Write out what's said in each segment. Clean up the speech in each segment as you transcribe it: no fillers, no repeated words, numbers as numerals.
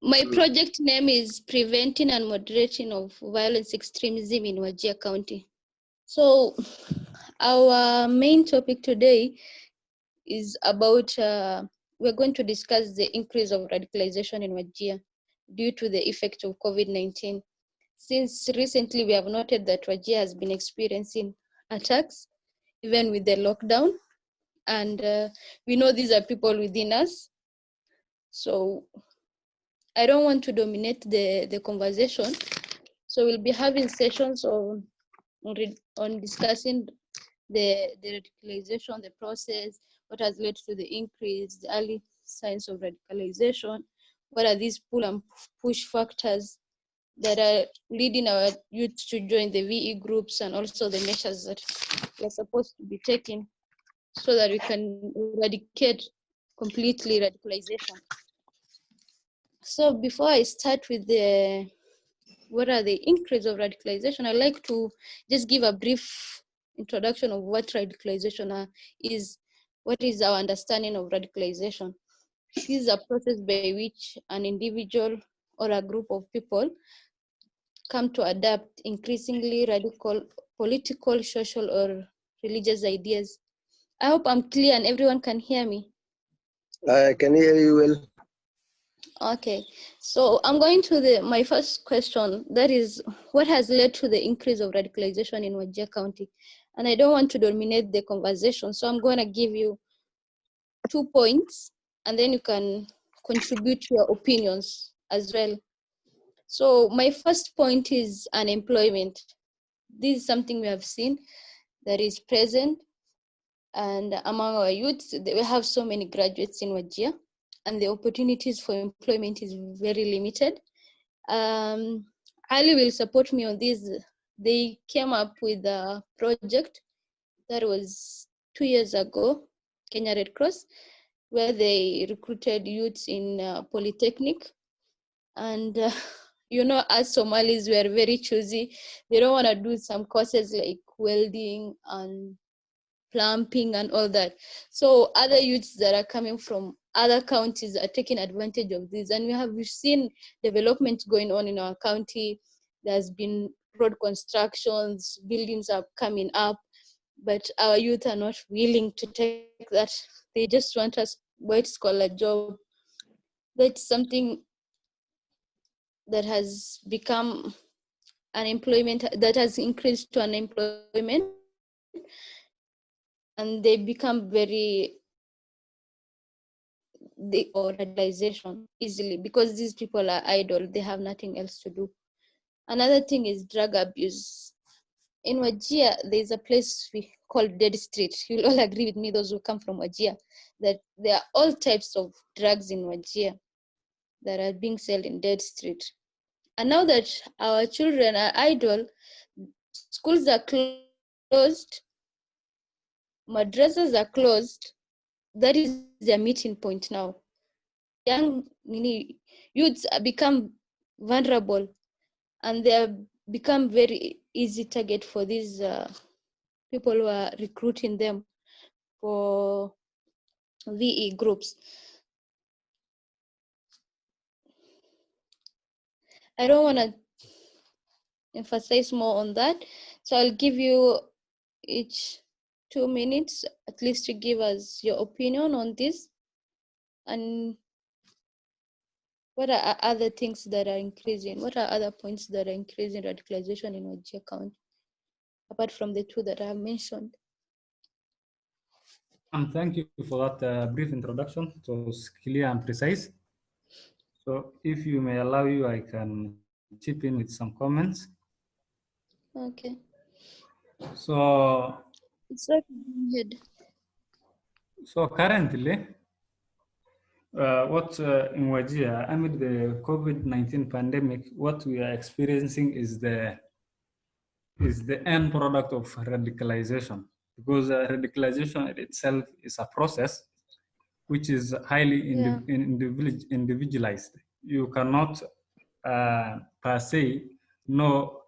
My project name is Preventing and Moderating of Violence Extremism in Wajir County. So our main topic today is about, we're going to discuss the increase of radicalization in Wajir due to the effect of COVID-19. Since recently we have noted that Wajir has been experiencing attacks, even with the lockdown, and we know these are people within us. So I don't want to dominate the conversation. So we'll be having sessions on discussing the radicalization, the process, what has led to the increase, the early signs of radicalization, what are these pull and push factors that are leading our youth to join the VE groups, and also the measures that we're supposed to be taking so that we can eradicate completely radicalization. So before I start with what are the increase of radicalization, I'd like to just give a brief introduction of what radicalization is. What is our understanding of radicalization? This is a process by which an individual or a group of people come to adopt increasingly radical political, social, or religious ideas. I hope I'm clear and everyone can hear me. I can hear you well. Okay, so I'm going to my first question, that is, what has led to the increase of radicalization in Wajir County? And I don't want to dominate the conversation, so I'm going to give you 2 points, and then you can contribute your opinions as well. So my first point is unemployment. This is something we have seen that is present, and among our youths, we have so many graduates in Wajir, and the opportunities for employment is very limited. Ali will support me on this. They came up with a project that was 2 years ago, Kenya Red Cross, where they recruited youths in Polytechnic. And you know, as Somalis, we are very choosy. They don't want to do some courses like welding and plumbing and all that. So other youths that are coming from other counties are taking advantage of this. And we've seen development going on in our county. There's been road constructions, buildings are coming up, but our youth are not willing to take that. They just want a white-collar job. That's something that has become unemployment, that has increased to unemployment, and they become very radicalization easily because these people are idle, they have nothing else to do. Another thing is drug abuse. In Wajir, there's a place we call Dead Street. You'll all agree with me, those who come from Wajir, that there are all types of drugs in Wajir that are being sold in Dead Street. And now that our children are idle, schools are closed, madrasas are closed, that is their meeting point now. Young youths become vulnerable, and they have become very easy target for these people who are recruiting them for VE groups. I don't want to emphasize more on that, so I'll give you each 2 minutes at least to give us your opinion on this, and what are other things that are increasing? What are other points that are increasing radicalization in Wajir County, apart from the 2 that I have mentioned? Thank you for that brief introduction. It was clear and precise. So if you may allow you, I can chip in with some comments. Okay. So It's like ahead. So currently, in Wajir, amid the COVID-19 pandemic, what we are experiencing is the end product of radicalization, because radicalization itself is a process which is highly individualized. You cannot per se know,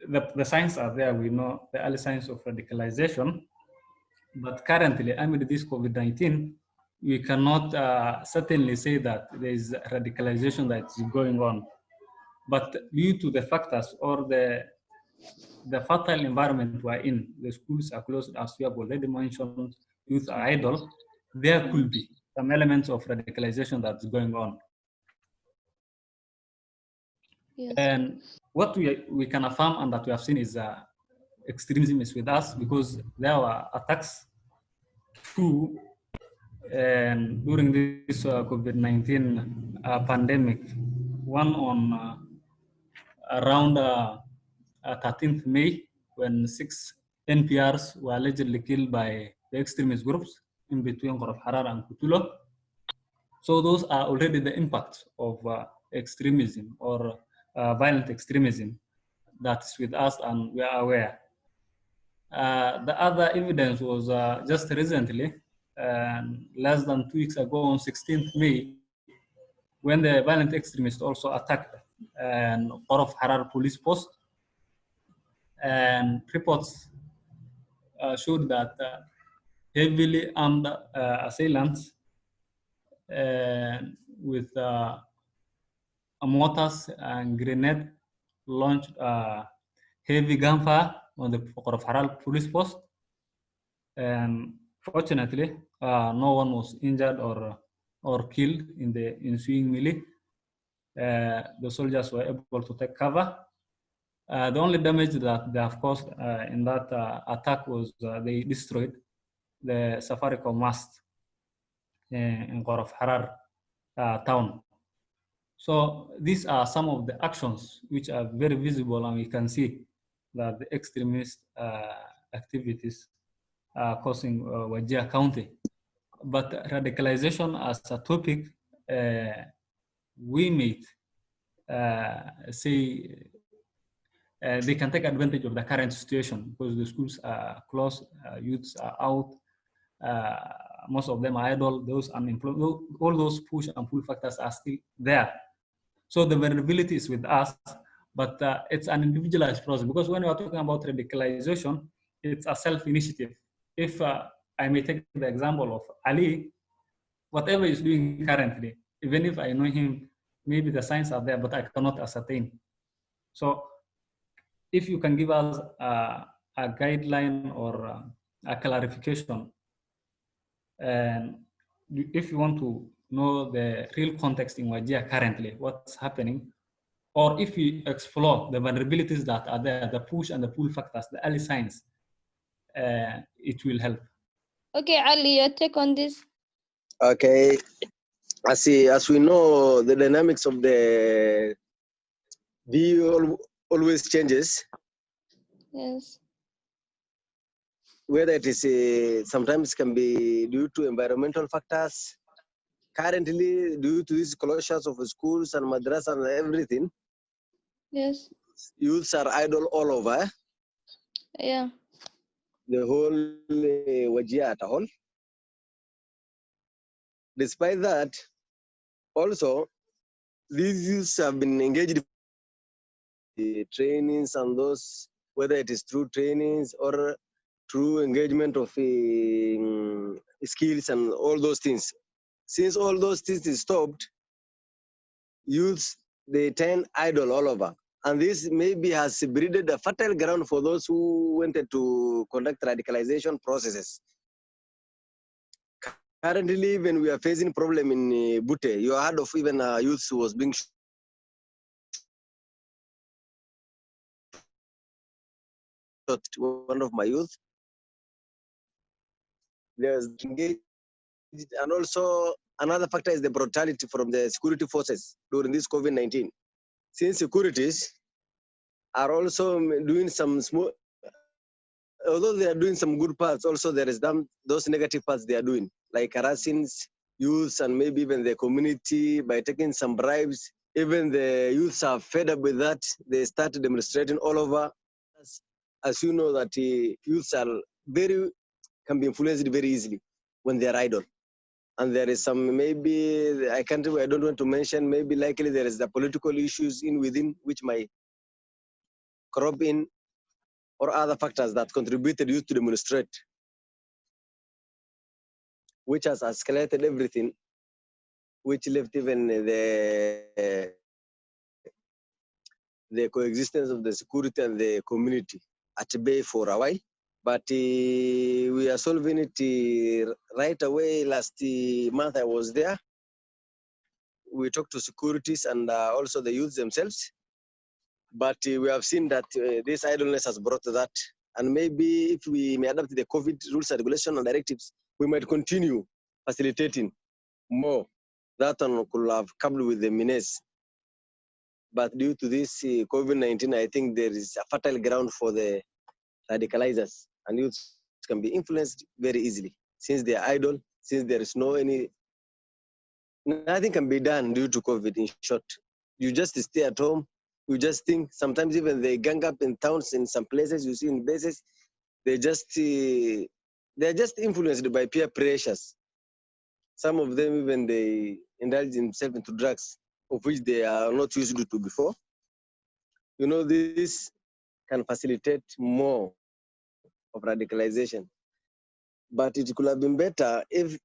the signs are there. We know the early signs of radicalization, but currently amid this COVID-19, we cannot certainly say that there is radicalization that is going on. But due to the factors or the fertile environment we're in, the schools are closed, as we have already mentioned, youth are idle, there could be some elements of radicalization that's going on. Yes. And what we can affirm and that we have seen is extremism is with us, because there were attacks too and during this COVID-19 pandemic. One on around 13th May, when 6 NPRs were allegedly killed by the extremist groups in between Qorof Harar and Kutulo. So those are already the impacts of extremism or violent extremism that's with us, and we are aware. The other evidence was just recently, less than 2 weeks ago on 16th May, when the violent extremists also attacked Qorof Harar police post, and reports showed that heavily armed assailants with mortars and grenade launched heavy gunfire on the Qorof Harar police post. And fortunately, no one was injured or killed in the ensuing melee. The soldiers were able to take cover. The only damage that they have caused in that attack was they destroyed the Safaricom mast in Qorof Harar town. So these are some of the actions which are very visible, and we can see that the extremist activities are causing Wajir County. But radicalization as a topic, we may say they can take advantage of the current situation because the schools are closed, youths are out, most of them are idle, those unemployed, all those push and pull factors are still there. So the vulnerability is with us, but it's an individualized process, because when we are talking about radicalization, it's a self-initiative. If I may take the example of Ali, whatever he's doing currently, even if I know him, maybe the signs are there, but I cannot ascertain. So if you can give us a guideline or a clarification, and if you want to know the real context in Wajir currently, what's happening, or if you explore the vulnerabilities that are there, the push and the pull factors, the early signs, it will help. Okay, Ali, your take on this? Okay, as we know, the dynamics of the view always changes. Yes. Whether it is sometimes can be due to environmental factors. Currently, due to these closures of schools and madrasa and everything, Yes. youths are idle all over. Yeah. The whole Wajir at all. Despite that, also, these youths have been engaged in trainings and those, whether it is through trainings or through engagement of skills and all those things. Since all those things is stopped, youths, they turn idle all over. And this maybe has breeded a fertile ground for those who wanted to conduct radicalization processes. Currently, when we are facing problem in Butte, you heard of even youth who was being shot, one of my youth. There's engaged, and also another factor is the brutality from the security forces during this COVID-19. Since securities are also doing some small, although they are doing some good parts, also there is those negative parts they are doing, like harassing youths and maybe even the community by taking some bribes. Even the youths are fed up with that. They start demonstrating all over. As you know that youths are can be influenced very easily when they are idle. And there is some, maybe, I don't want to mention, maybe likely there is the political issues within which might crop in, or other factors that contributed youth to demonstrate. which has escalated everything, which left even the coexistence of the security and the community at bay for a while. But we are solving it right away. Last month I was there. We talked to securities and also the youth themselves. But we have seen that this idleness has brought that. And maybe if we may adapt the COVID rules and regulations and directives, we might continue facilitating more. That one could have coupled with the menace. But due to this COVID-19, I think there is a fertile ground for the radicalizers, and youth can be influenced very easily since they are idle, since there is nothing can be done due to COVID. In short, you just stay at home. You just think. Sometimes even they gang up in towns, in some places you see in bases, they're just influenced by peer pressures. Some of them even they indulge themselves into drugs, of which they are not used to before. You know, this can facilitate more of radicalization. But it could have been better if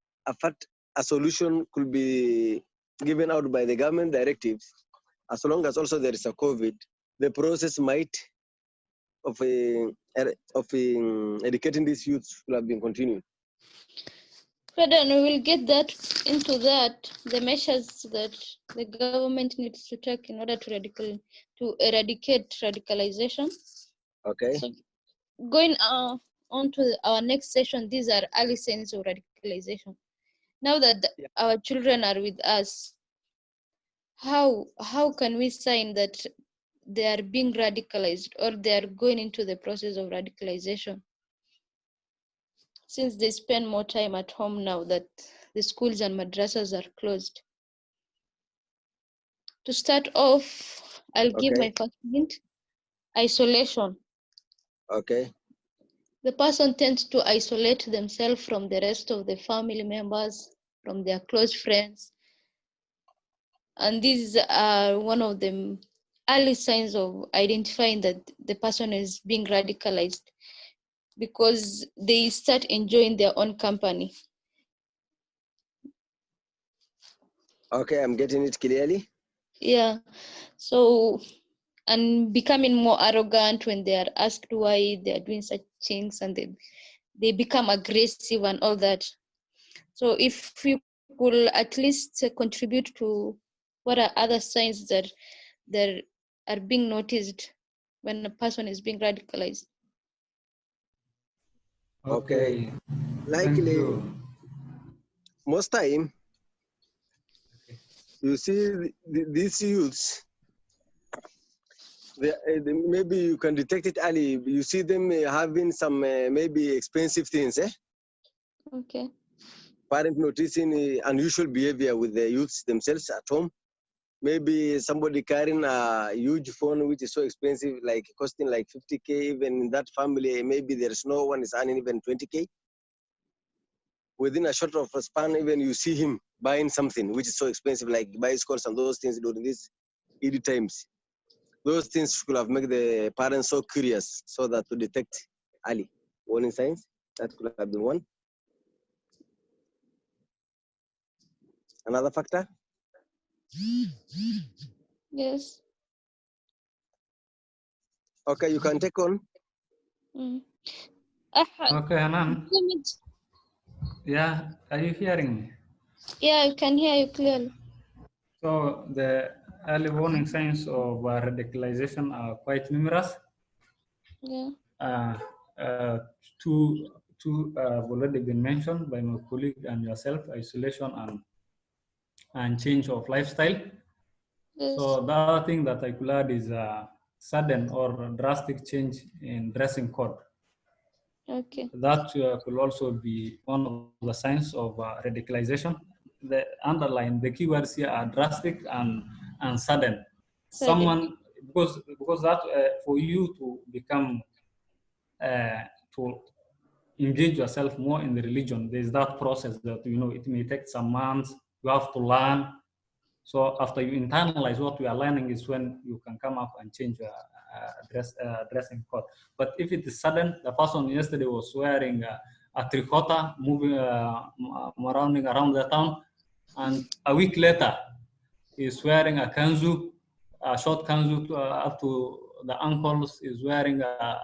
a solution could be given out by the government directives, as long as also there is a COVID, the process might of educating these youths will have been continued. Then we will get that into that, the measures that the government needs to take in order to eradicate radicalization. Okay. So going on to our next session, these are early signs of radicalization. Now that our children are with us, how can we sign that they are being radicalized or they are going into the process of radicalization, since they spend more time at home now that the schools and madrasas are closed? To start off, I'll give my first hint: isolation. Okay. The person tends to isolate themselves from the rest of the family members, from their close friends. And these are one of the early signs of identifying that the person is being radicalized, because they start enjoying their own company. Okay, I'm getting it clearly. Yeah. So, and becoming more arrogant when they are asked why they are doing such things, and they become aggressive and all that. So if you could at least contribute to what are other signs that are being noticed when a person is being radicalized. Okay. Thank Likely, you. most time, you see these youths, maybe you can detect it early. You see them having some maybe expensive things, Okay. Parents noticing unusual behavior with the youths themselves at home. Maybe somebody carrying a huge phone which is so expensive, like costing like 50K. Even in that family, maybe there's no one is earning even 20K. Within a short of a span, even you see him buying something which is so expensive, like bicycles and those things during these ED times. Those things could have made the parents so curious, so that to detect early warning signs. That could have been one. Another factor. Yes. Okay, you can take on. Mm. Okay, Hanan. Yeah, are you hearing me? Yeah, I can hear you clearly. So the early warning signs of radicalization are quite numerous. Yeah. Two have already been mentioned by my colleague and yourself: isolation and change of lifestyle. Yes. So the other thing that I could add is a sudden or drastic change in dressing code. Okay. That could also be one of the signs of radicalization. The underline, the keywords here are drastic and sudden. Someone, because that for you to become to engage yourself more in the religion, there's that process that it may take some months. You have to learn. So after you internalize what we are learning is when you can come up and change your dressing code. But if it is sudden, the person yesterday was wearing a tricota moving around the town, and a week later he's wearing a kanzu, a short kanzu up to the ankles. Is wearing that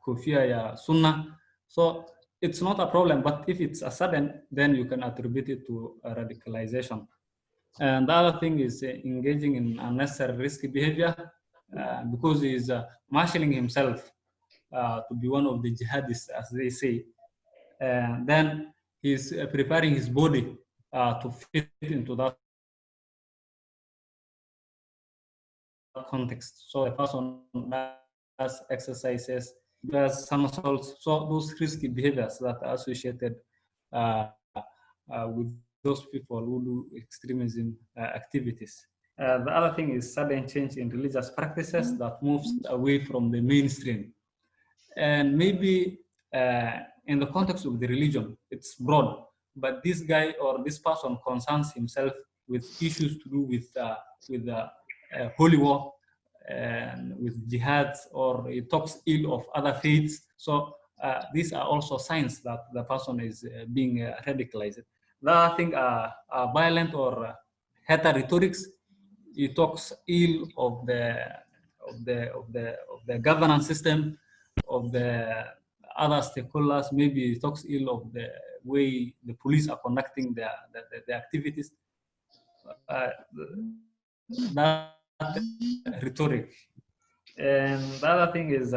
kufia sunnah. So it's not a problem, but if it's a sudden, then you can attribute it to radicalization. And the other thing is engaging in unnecessary risky behavior because he's marshaling himself to be one of the jihadists, as they say. Then he's preparing his body to fit into that context. So the person does exercises, does somersaults, so those risky behaviors that are associated with those people who do extremism activities. The other thing is sudden change in religious practices that moves away from the mainstream. And maybe in the context of the religion, it's broad, but this guy or this person concerns himself with issues to do with holy war and with jihad, or he talks ill of other faiths. So these are also signs that the person is being radicalized. The other thing are violent or hatred rhetorics. He talks ill of the governance system, of the other stakeholders. Maybe he talks ill of the way the police are conducting the activities. That rhetoric. And the other thing is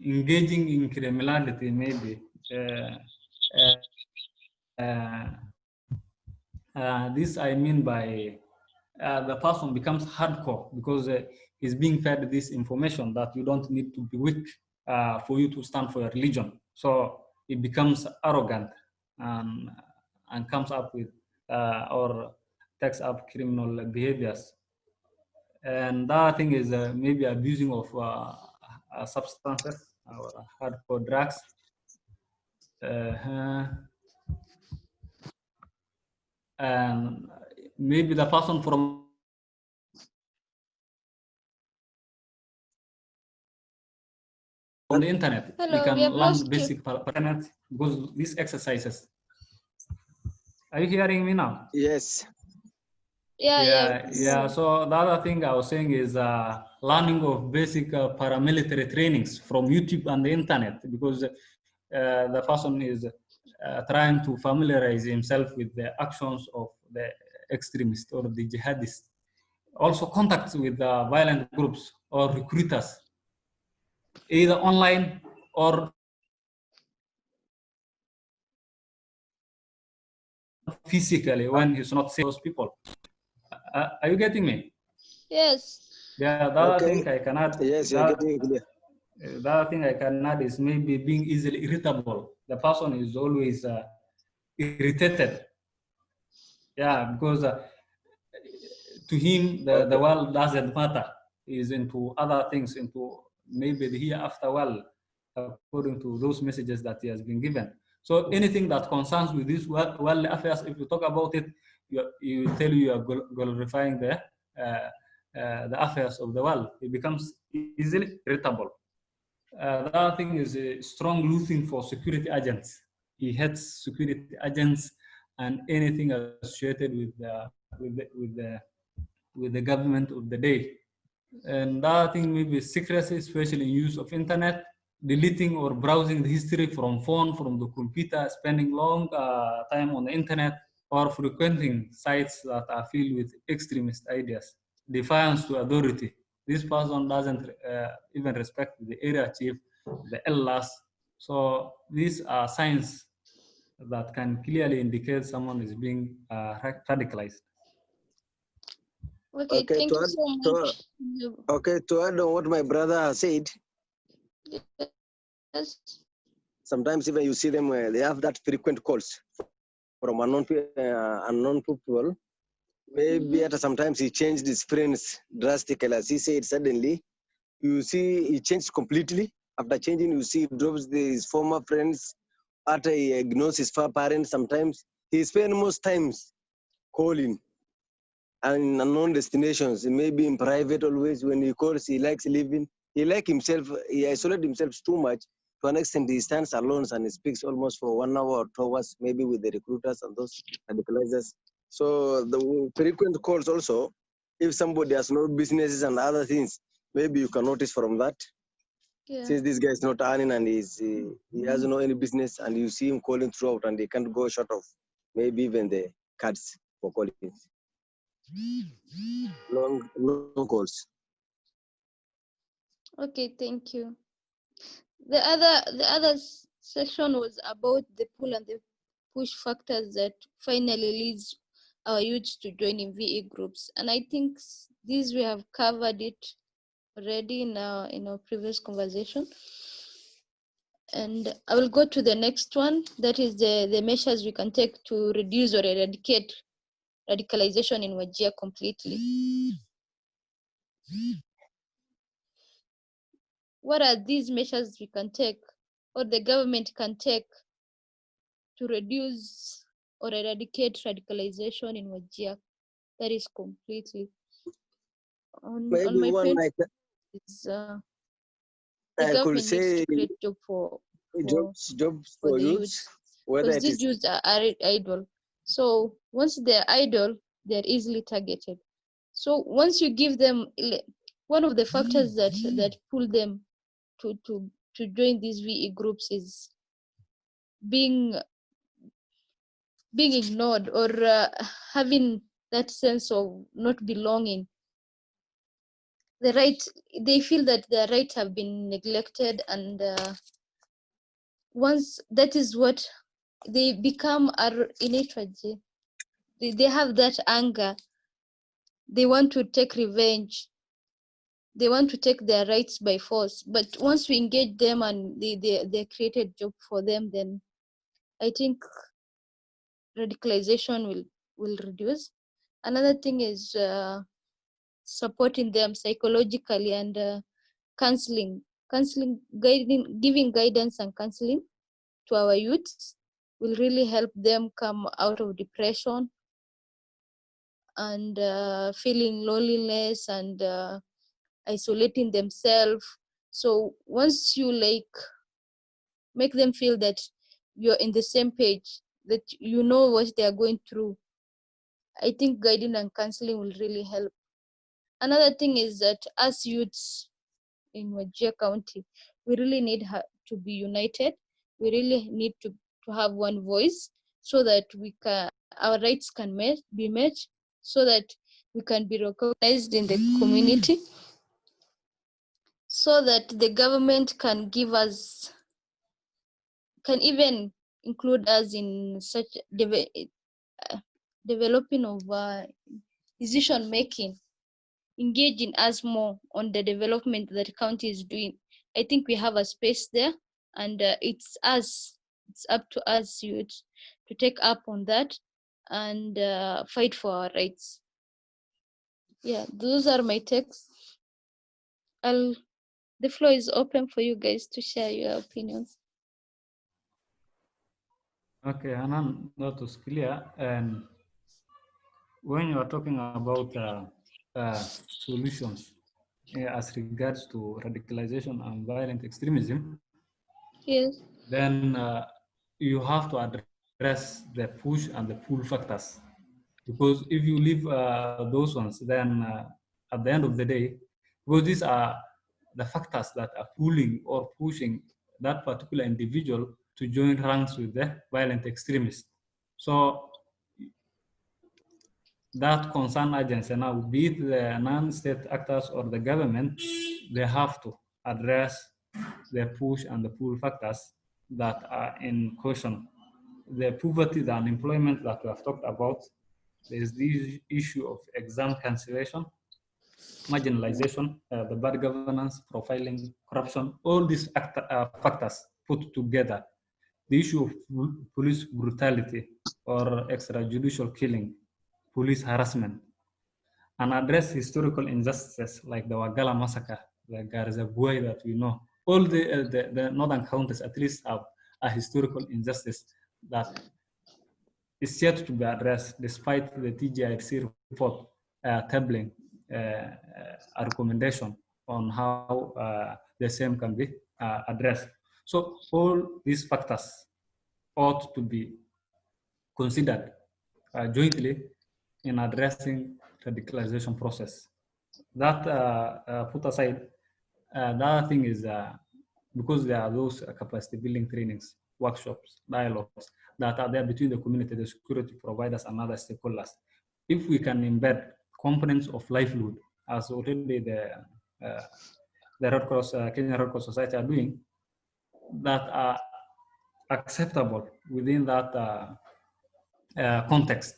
engaging in criminality, maybe. This I mean by the person becomes hardcore because he's being fed this information that you don't need to be weak for you to stand for your religion. So it becomes arrogant and comes up with or takes up criminal behaviors. And the other thing is maybe abusing of substances or hardcore drugs. And maybe the person from the internet, Hello, you can we have learn lost basic internet because these exercises. Are you hearing me now? Yes. Yeah. So the other thing I was saying is learning of basic paramilitary trainings from YouTube and the internet, because the person is trying to familiarize himself with the actions of the extremist or the jihadist. Also contacts with violent groups or recruiters, either online or physically when he's not seeing those people. Are you getting me? Yes. Yeah, the other thing I can add. Yes, you're getting clear. The other thing I can add is maybe being easily irritable. The person is always irritated. Yeah, because to him, the world doesn't matter. He's into other things, into maybe the hereafter world, according to those messages that he has been given. So anything that concerns with these worldly affairs, if you talk about it, you tell you are glorifying the affairs of the world. It becomes easily irritable. The other thing is a strong loathing for security agents. He hates security agents and anything associated with the government of the day. And the other thing maybe secrecy, especially use of internet, deleting or browsing the history from phone, from the computer, spending long time on the internet, or frequenting sites that are filled with extremist ideas. Defiance to authority. This person doesn't even respect the area chief, the elders. So these are signs that can clearly indicate someone is being radicalized. Okay, thank you so much. Okay, to add on what my brother said, Yes. sometimes even you see them, they have that frequent calls from unknown people. Maybe at sometimes he changed his friends drastically, as he said suddenly. You see he changed completely. After changing, you see he drops his former friends. After he ignores his parents, sometimes he spends most times calling and unknown destinations. Maybe in private always. When he calls, he likes leaving. he like himself, he isolated himself too much. To an extent, he stands alone and he speaks almost for 1 hour or 2 hours, maybe with the recruiters and those radicalizers. So the frequent calls also, if somebody has no businesses and other things, maybe you can notice from that. Yeah. Since this guy is not earning and he has no any business, and you see him calling throughout and he can't go short of maybe even the cards for calling. Long calls. Okay, thank you. The other section was about the pull and the push factors that finally leads our youth to join in VE groups, and I think these we have covered it already in our previous conversation. And I will go to the next one, that is the measures we can take to reduce or eradicate radicalization in Wajir completely. What are these measures we can take or the government can take to reduce or eradicate radicalization in Wajir? That is completely. On Maybe my one point is the I could government needs say to create job for jobs for for the youths, youths, whether because it these is youths are idle. So once they're idle, they're easily targeted. So once you give them, one of the factors that pull them to join these VE groups is being ignored or having that sense of not belonging. The right, they feel that their rights have been neglected, and once that is what they become are innate. They have that anger. They want to take revenge. They want to take their rights by force. But once we engage them and they created job for them, then I think radicalization will reduce. Another thing is supporting them psychologically and counseling, giving guidance and counseling to our youths will really help them come out of depression and feeling loneliness and isolating themselves. So once you make them feel that you're in the same page, that you know what they are going through, I think guiding and counseling will really help. Another thing is that as youths in Wajir County, we really need to be united. We really need to have one voice so that our rights can be met, so that we can be recognized in the community, so that the government can even include us in such developing of decision making, engaging us more on the development that the county is doing. I think we have a space there, and it's up to us youth to take up on that and fight for our rights. Yeah, those are my takes. The floor is open for you guys to share your opinions. Okay, Hanan, that was clear. And when you are talking about solutions as regards to radicalization and violent extremism, Yes. then you have to address the push and the pull factors. Because if you leave those ones, then at the end of the day, because these are the factors that are pulling or pushing that particular individual to join ranks with the violent extremists. So that concerned agency now, be it the non-state actors or the government, they have to address the push and the pull factors that are in question. The poverty, the unemployment that we have talked about, there's the issue of exam cancellation, marginalization, the bad governance, profiling, corruption, all these factors put together. The issue of police brutality or extrajudicial killing, police harassment, and address historical injustices like the Wagala massacre, the Garzabuay that we know. All the northern counties at least have a historical injustice that is yet to be addressed despite the TGIC report tabling a recommendation on how the same can be addressed. So all these factors ought to be considered jointly in addressing radicalization process. That put aside, the other thing is because there are those capacity building trainings, workshops, dialogues that are there between the community, the security providers, and other stakeholders. If we can embed components of livelihood, as already the Red Cross, Kenya Red Cross Society are doing, that are acceptable within that context.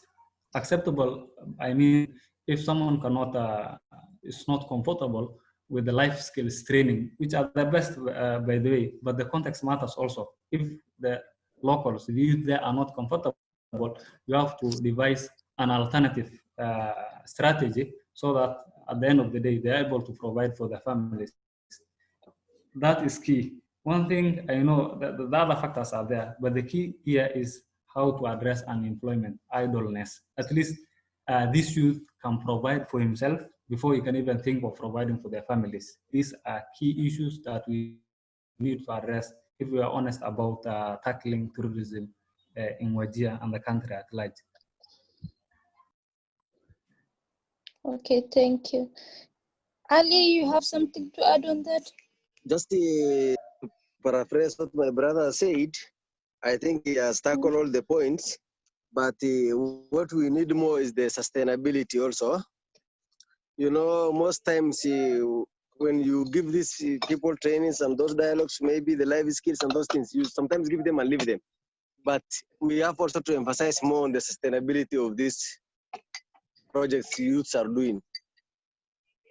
Acceptable, I mean, if someone cannot, is not comfortable with the life skills training, which are the best, by the way, but the context matters also. If the locals, the youth there are not comfortable, you have to devise an alternative strategy so that at the end of the day, they're able to provide for their families. That is key. One thing I know that the other factors are there, but the key here is how to address unemployment, idleness. At least this youth can provide for himself before he can even think of providing for their families. These are key issues that we need to address if we are honest about tackling terrorism in Wajir and the country at large. Okay, thank you. Ali, you have something to add on that? Just to paraphrase what my brother said, I think he has tackled all the points, but what we need more is the sustainability also. You know, most times when you give these people trainings and those dialogues, maybe the life skills and those things, you sometimes give them and leave them. But we have also to emphasize more on the sustainability of these projects youths are doing.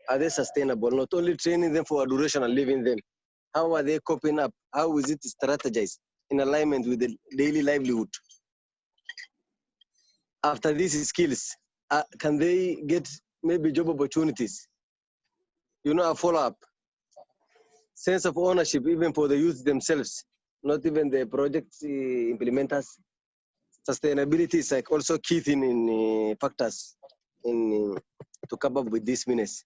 Are they sustainable? Not only training them for a duration and leaving them. How are they coping up? How is it strategized in alignment with the daily livelihood? After these skills, can they get maybe job opportunities? You know, a follow-up. Sense of ownership even for the youth themselves, not even the project implementers. Sustainability is like also key thing in factors in to come up with this menace.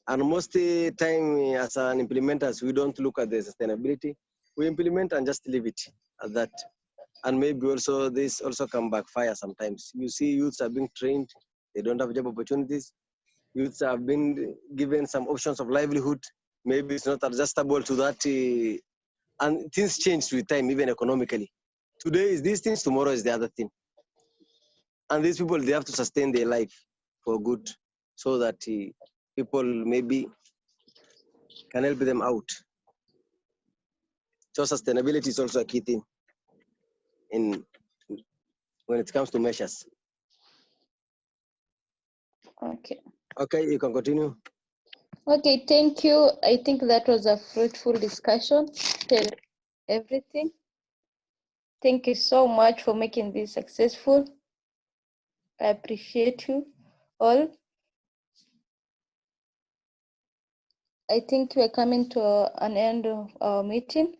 And most time as an implementers, we don't look at the sustainability. We implement and just leave it at that. And maybe also this also can backfire sometimes. You see youths are being trained, they don't have job opportunities. Youths have been given some options of livelihood. Maybe it's not adjustable to that. And things change with time, even economically. Today is these things, tomorrow is the other thing. And these people, they have to sustain their life for good so that people maybe can help them out. So sustainability is also a key thing in when it comes to measures. Okay. Okay, you can continue. Okay, thank you. I think that was a fruitful discussion. Tell everything. Thank you so much for making this successful. I appreciate you all. I think we're coming to an end of our meeting.